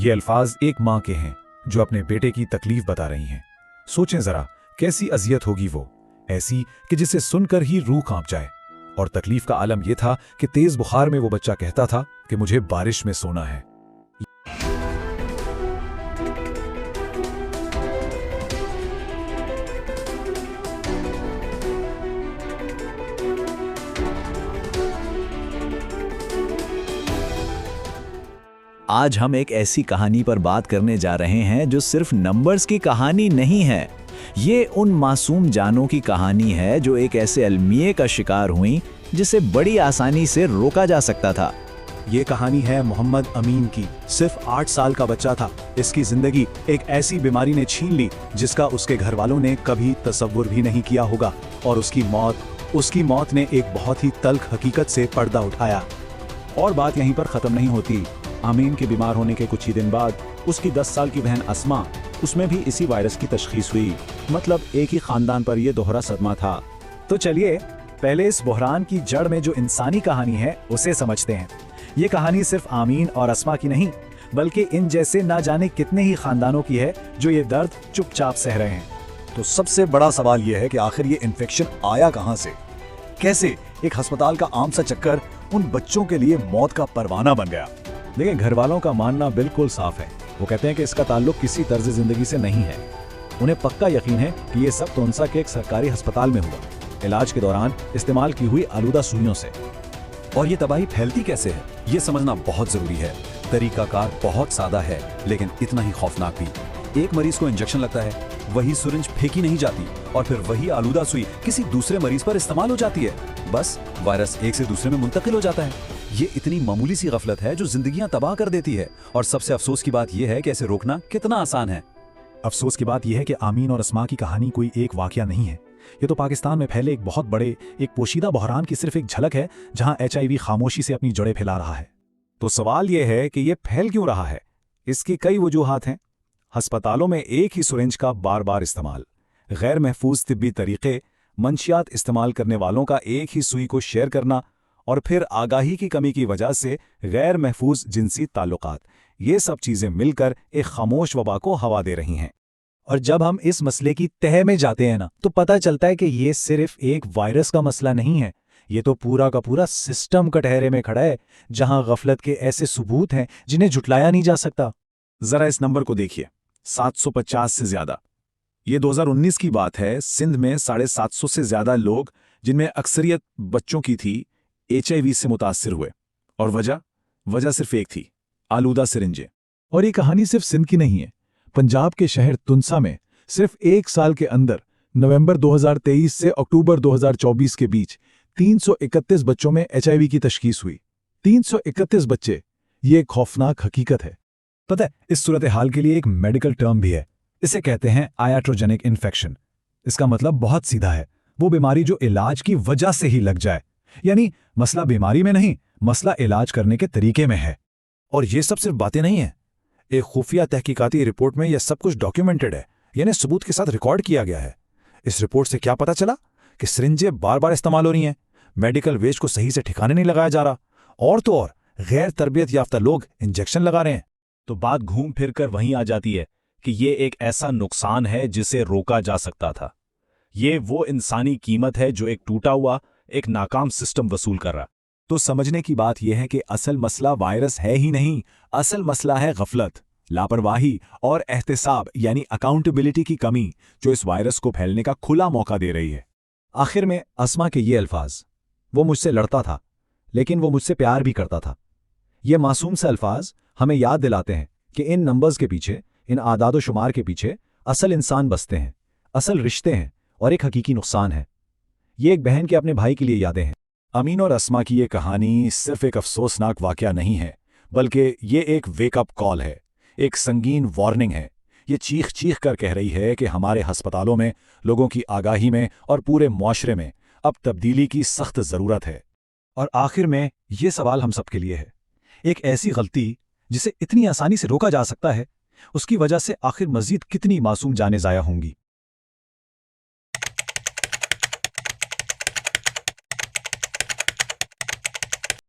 ये अल्फाज एक माँ के हैं जो अपने बेटे की तकलीफ बता रही हैं। सोचें जरा, कैसी अजियत होगी वो, ऐसी कि जिसे सुनकर ही रूह कांप जाए। और तकलीफ का आलम यह था कि तेज बुखार में वो बच्चा कहता था कि मुझे बारिश में सोना है। आज हम एक ऐसी कहानी पर बात करने जा रहे हैं जो सिर्फ नंबर्स की कहानी नहीं है। ये उन मासूम जानों की कहानी है जो एक ऐसे अलमिये का शिकार हुई जिसे बड़ी आसानी से रोका जा सकता था। ये कहानी है मोहम्मद अमीन की। सिर्फ 8 साल का बच्चा था। इसकी जिंदगी एक ऐसी बीमारी ने छीन ली जिसका उसके घर वालों ने कभी तसव्वुर भी नहीं किया होगा। और उसकी मौत ने एक बहुत ही तल्ख हकीकत से पर्दा उठाया। और बात यहीं पर ख़त्म नहीं होती। अमीन के बीमार होने के कुछ ही दिन बाद उसकी 10 साल की बहन अस्मा, उसमें भी इसी वायरस की तशखीस हुई। मतलब एक ही खानदान पर यह दोहरा सदमा था। तो चलिए पहले इस बहरान की जड़ में जो इंसानी कहानी है उसे समझते हैं। ये कहानी सिर्फ आमीन और अस्मा की नहीं, बल्कि इन जैसे ना जाने कितने ही खानदानों की है जो ये दर्द चुपचाप सह रहे हैं। तो सबसे बड़ा सवाल यह है कि आखिर ये इन्फेक्शन आया कहां से, कैसे एक अस्पताल का आम सा चक्कर उन बच्चों के लिए मौत का परवाना बन गया। देखिए, घर वालों का मानना बिल्कुल साफ है। वो कहते हैं कि इसका ताल्लुक किसी तर्ज जिंदगी से नहीं है। उन्हें पक्का यकीन है कि ये सब तोनसा के एक सरकारी अस्पताल में हुआ, इलाज के दौरान इस्तेमाल की हुई आलूदा सुइयों से। और ये तबाही फैलती कैसे है, ये समझना बहुत जरूरी है। तरीकाकार बहुत सादा है, लेकिन इतना ही खौफनाक भी। एक मरीज को इंजेक्शन लगता है, वही सिरिंज फेंकी नहीं जाती और फिर वही आलूदा सुई किसी दूसरे मरीज पर इस्तेमाल हो जाती है। बस वायरस एक से दूसरे में मुंतकिल हो जाता है। ये इतनी मामूली सी गफलत है जो जिंदगियां तबाह कर देती है। और सबसे अफसोस की बात यह है कि इसे रोकना कितना आसान है। अफसोस की बात यह है कि आमीन और अस्मा की कहानी कोई एक वाकया नहीं है। ये तो पाकिस्तान में फैले एक बहुत बड़े, एक पोशीदा बहरान की सिर्फ एक झलक है, जहां HIV खामोशी से अपनी जड़ें फैला रहा है। तो सवाल यह है कि यह फैल क्यों रहा है। इसकी कई वजूहात हैं। अस्पतालों में एक ही सिरिंज का बार बार इस्तेमाल, गैर महफूज तिब्बी तरीके, मंशियात इस्तेमाल करने वालों का एक ही सुई को शेयर करना, और फिर आगाही की कमी की वजह से गैर महफूज जिनसी ताल्लुकात, ये सब चीजें मिलकर एक खामोश वबा को हवा दे रही हैं। और जब हम इस मसले की तह में जाते हैं ना, तो पता चलता है कि ये सिर्फ एक वायरस का मसला नहीं है। ये तो पूरा का पूरा सिस्टम कटहरे में खड़ा है, जहां गफलत के ऐसे सबूत हैं जिन्हें झुटलाया नहीं जा सकता। जरा इस नंबर को देखिए, 750 से ज्यादा। ये 2019 की बात है। सिंध में 750 से ज्यादा लोग, जिनमें अक्सरियत बच्चों की थी, HIV से मुतासिर हुए। और वजह सिर्फ एक थी, आलूदा सिरिंजें। और ये कहानी सिर्फ सिंध की नहीं है। पंजाब के शहर तुनसा में सिर्फ 1 साल के अंदर नवंबर 2023 से अक्टूबर 2024 के बीच 331 बच्चों में HIV की तशखीस हुई। 331 बच्चे, ये एक खौफनाक हकीकत है। पता है, इस सूरत हाल के लिए एक मेडिकल टर्म भी है। इसे कहते हैं आयाट्रोजेनिक इन्फेक्शन। इसका मतलब बहुत सीधा है, वो बीमारी जो इलाज की वजह से ही लग जाए। यानी मसला बीमारी में नहीं, मसला इलाज करने के तरीके में है। और ये सब सिर्फ बातें नहीं है। एक खुफिया तहकीकाती रिपोर्ट में यह सब कुछ डॉक्यूमेंटेड है, यानी सबूत के साथ रिकॉर्ड किया गया है। इस रिपोर्ट से क्या पता चला कि सिरिंजें बार बार इस्तेमाल हो रही हैं, मेडिकल वेस्ट को सही से ठिकाने नहीं लगाया जा रहा, और तो और गैर तरबियत याफ्ता लोग इंजेक्शन लगा रहे हैं। तो बात घूम फिर कर वहीं आ जाती है कि ये एक ऐसा नुकसान है जिसे रोका जा सकता था। ये वो इंसानी कीमत है जो एक टूटा हुआ, एक नाकाम सिस्टम वसूल कर रहा। तो समझने की बात यह है कि असल मसला वायरस है ही नहीं, असल मसला है गफलत, लापरवाही और एहतिसाब यानी अकाउंटेबिलिटी की कमी, जो इस वायरस को फैलने का खुला मौका दे रही है। आखिर में अस्मा के ये अल्फाज, वो मुझसे लड़ता था लेकिन वो मुझसे प्यार भी करता था। ये मासूम से अल्फाज हमें याद दिलाते हैं कि इन नंबर्स के पीछे, इन आदादो शुमार के पीछे असल इंसान बसते हैं, असल रिश्ते हैं और एक हकीकी नुकसान है। ये एक बहन के अपने भाई के लिए यादें हैं। अमीन और अस्मा की ये कहानी सिर्फ एक अफसोसनाक वाकया नहीं है, बल्कि ये एक वेकअप कॉल है, एक संगीन वार्निंग है। ये चीख चीख कर कह रही है कि हमारे अस्पतालों में, लोगों की आगाही में और पूरे मुआशरे में अब तब्दीली की सख्त ज़रूरत है। और आखिर में ये सवाल हम सबके लिए है, एक ऐसी गलती जिसे इतनी आसानी से रोका जा सकता है, उसकी वजह से आखिर मजीद कितनी मासूम जानें ज़ाया होंगी।